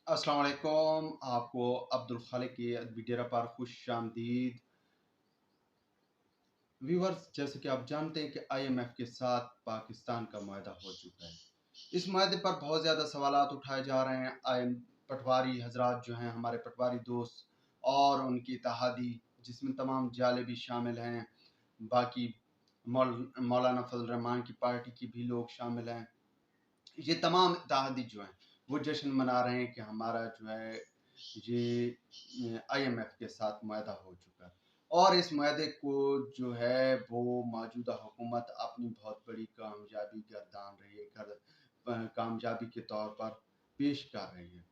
अस्सलाम वालेकुम। आपको अब्दुल खालिक की वीडियो पर खुश आमदीद। व्यूवर्स, जैसे कि आप जानते हैं कि IMF के साथ पाकिस्तान का मुआहदा हो चुका है। इस मुआहदे पर बहुत ज़्यादा सवालात उठाए जा रहे हैं। पटवारी हजरात जो हैं, हमारे पटवारी दोस्त और उनकी इत्तेहादी, जिसमें तमाम जाले भी शामिल हैं, बाकी मौलाना फजल रहमान की पार्टी की भी लोग शामिल हैं। ये तमाम इत्तेहादी जो हैं वो जश्न मना रहे हैं कि हमारा जो है ये IMF के साथ मुआहदा हो चुका है। और इस मुआहदे को जो है वो मौजूदा हुकूमत अपनी बहुत बड़ी कामयाबी गर्दान रही है, कामयाबी के तौर पर पेश कर रही है।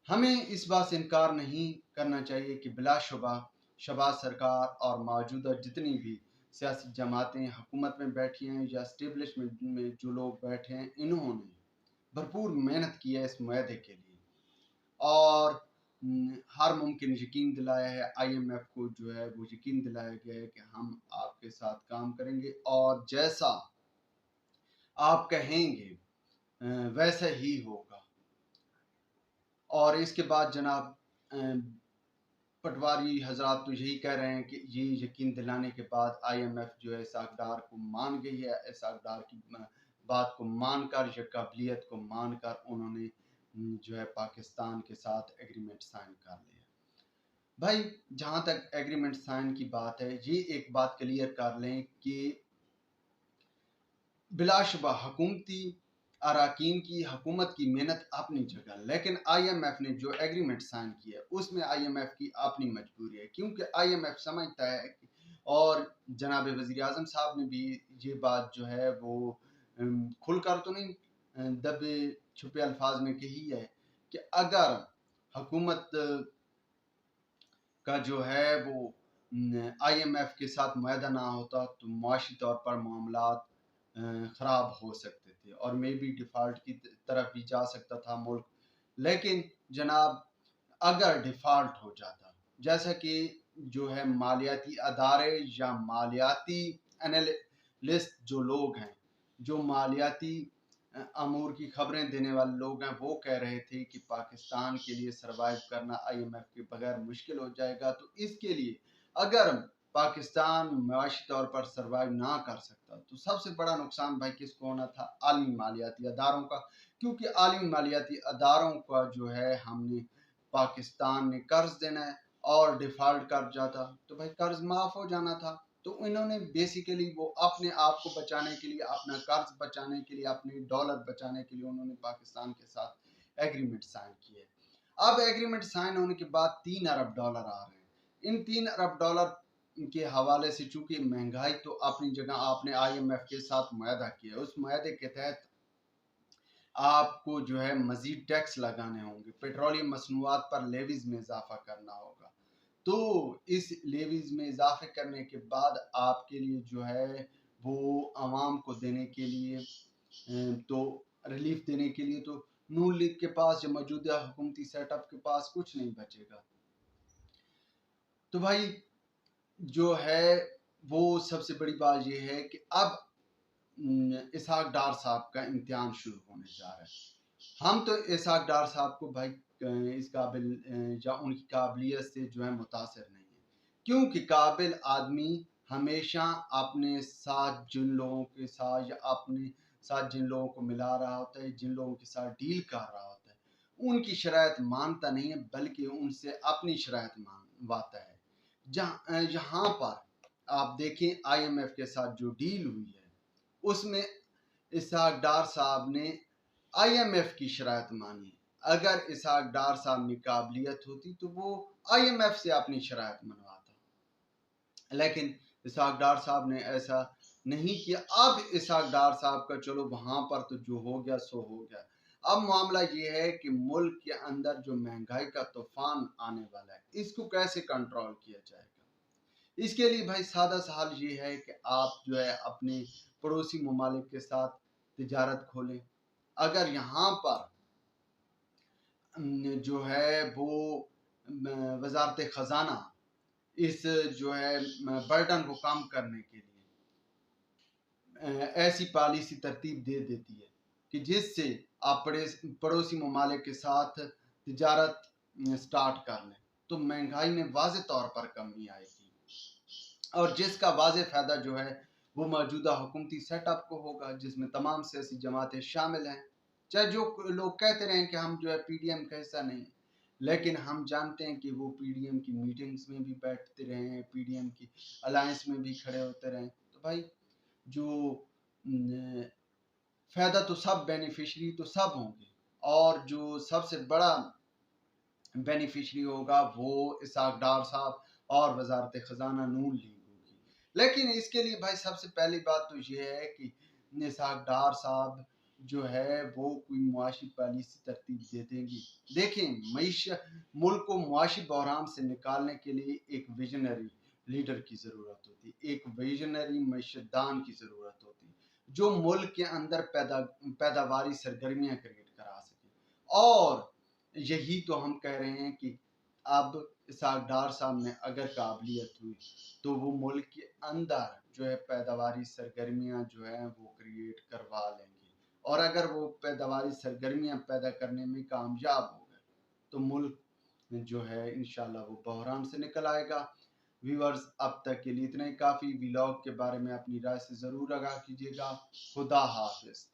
हमें इस बात से इनकार नहीं करना चाहिए कि बिलाशुबा शहबाज सरकार और मौजूदा जितनी भी सियासी जमातें हुकूमत में बैठी हैं या इस्टेब्लिशमेंट में जो लोग बैठे हैं, इन्होंने भरपूर मेहनत की है इस मुआहदे के लिए और हर मुमकिन यकीन दिलाया है। IMF को जो है वो यकीन दिलाया गया है कि हम आपके साथ काम करेंगे और जैसा आप कहेंगे वैसा ही होगा। और इसके बाद जनाब पटवारी हजरात तो यही कह रहे हैं कि ये यकीन दिलाने के बाद IMF जो है इस अक़दार को मान गई है। इस अक़दार की बात को मानकर या काबिलियत को मानकर उन्होंने जो है पाकिस्तान के साथ एग्रीमेंट साइन कर लिया। भाई, जहाँ तक एग्रीमेंट साइन की बात है, ये एक बात क्लियर कर लें कि बिलाशुबा हुकूमती अराकीन की हुकूमत की मेहनत अपनी जगह, लेकिन IMF ने जो एग्रीमेंट साइन किया है उसमें IMF की अपनी मजबूरी है, क्योंकि IMF समझता है और जनाब वज़ीर आज़म साहब ने भी ये बात जो है वो खुलकर तो नहीं दबे छुपे अल्फाज में कही है कि अगर हुकूमत का जो है वो IMF के साथ मुआहदा ना होता तो मुआशी तौर पर मामलात ख़राब हो सकते थे और मे बी डिफ़ॉल्ट की तरफ भी जा सकता था मुल्क। लेकिन जनाब, अगर डिफ़ॉल्ट हो जाता, जैसा कि जो है मालियाती अदारे या मालियाती एनालिस्ट जो लोग हैं, जो मालियाती अमूर की खबरें देने वाले लोग हैं, वो कह रहे थे कि पाकिस्तान के लिए सर्वाइव करना IMF के बगैर मुश्किल हो जाएगा। तो इसके लिए अगर पाकिस्तान मुआशी तौर पर सर्वाइव ना कर सकता तो सबसे बड़ा नुकसान भाई किसको होना था? आलमी मालियाती अदारों का, क्योंकि आलमी मालियाती अदारों का जो है हमने पाकिस्तान ने कर्ज देना है और डिफ़ॉल्ट कर जाता तो भाई कर्ज माफ़ हो जाना था। तो इन्होंने बेसिकली वो अपने आप को बचाने के लिए, अपना कर्ज बचाने के लिए, अपने डॉलर बचाने के लिए उन्होंने पाकिस्तान के साथ एग्रीमेंट साइन किए। अब एग्रीमेंट साइन होने के बाद $3 अरब आ रहे हैं। इन $3 अरब के हवाले से चूंकि महंगाई तो अपनी जगह, आपने IMF के साथ मुआहदा किया, उस मुआहदे के तहत आपको जो है मजीद टैक्स लगाने होंगे, पेट्रोलियम मसनूआत पर लेवीज में इजाफा करना होगा। तो इस लेवीज में इजाफे करने के बाद आपके लिए जो है वो आवाम को देने के लिए, तो रिलीफ देने के लिए तो नून लीग के पास या मौजूदा हुकूमती सेटअप के पास कुछ नहीं बचेगा। तो भाई जो है वो सबसे बड़ी बात ये है कि अब इसहाक डार साहब का इम्तिहान शुरू होने जा रहा है। हम तो इसहाक डार साहब को भाई इस काबिल या उनकी काबिलियत से जो है मुतासिर नहीं है, क्योंकि काबिल आदमी हमेशा अपने साथ जिन लोगों के साथ या अपने साथ जिन लोगों को मिला रहा होता है, जिन लोगों के साथ डील कर रहा होता है, उनकी शरायत मानता नहीं है, बल्कि उनसे अपनी शरायत मानवाता है। यहाँ पर आप देखें IMF के साथ जो डील हुई है उसमें इसहाक डार साहब ने IMF की शरायत मानी। अगर इसहाक डार साहब में काबिलियत होती तो वो IMF से अपनी शरायत मनवाता, लेकिन इसहाक डार साहब ने ऐसा नहीं किया। अब इसहाक डार साहब का चलो वहां पर तो जो हो गया सो हो गया। अब मामला ये है कि मुल्क के अंदर जो महंगाई का तूफान आने वाला है, इसको कैसे कंट्रोल किया जाएगा? इसके लिए भाई सादा सा हल ये है कि आप जो है अपने पड़ोसी ममालिक के साथ तिजारत खोलें। अगर यहाँ पर जो है वो वजारत ख़जाना इस जो है बर्डन को कम करने के लिए ऐसी पॉलिसी तरतीब दे देती है कि जिससे آپ پڑوسی ممالک کے ساتھ تجارت سٹارٹ کر لیں تو مہنگائی میں واضح طور پر کمی آئے گی، اور جس کا واضح فائدہ جو ہے وہ موجودہ حکومتی سیٹ اپ کو ہوگا، جس میں تمام سیاسی جماعتیں شامل ہیں۔ چاہے جو لوگ کہتے رہیں کہ ہم جو ہے پی ڈی ایم کا حصہ نہیں، لیکن ہم جانتے ہیں کہ وہ پی ڈی ایم کی میٹنگز میں بھی بیٹھتے رہے ہیں، پی ڈی ایم کی الائنس میں بھی کھڑے ہوتے رہے، تو بھائی جو فائدہ تو سب بینیفیشری تو سب ہوں گے، اور جو سب سے بڑا بینیفیشری ہوگا وہ اسحاق ڈار صاحب اور وزارت خزانہ نون لیگ ہوگی۔ لیکن اس کے لیے بھائی سب سے پہلی بات تو یہ ہے کہ اسحاق ڈار صاحب جو ہے وہ کوئی معاشی پالیسی ترتیب دے دیں گی۔ دیکھیں ملک کو معاشی بحران سے نکالنے کے لیے ایک ویژنری لیڈر کی ضرورت ہوتی ہے، ایک ویژنری معیشت دان کی ضرورت ہوتی ہے جو ملک کے اندر پیداواری سرگرمیاں کریٹ کرا سکے، اور یہی تو ہم کہہ رہے ہیں کہ اب اسحاق ڈار صاحب میں اگر قابلیت ہوئی تو وہ ملک کے اندر جو ہے پیداواری سرگرمیاں جو ہیں وہ کریٹ کروا لیں گے، اور اگر وہ پیداواری سرگرمیاں پیدا کرنے میں کامیاب ہو گئے تو ملک جو ہے انشاءاللہ وہ بحران سے نکل آئے گا۔ ویورز اب تک کے لیے اتنا ہی کافی، ویلاگ کے بارے میں اپنی رائے سے ضرور آگاہ کیجیے گا۔ خدا حافظ۔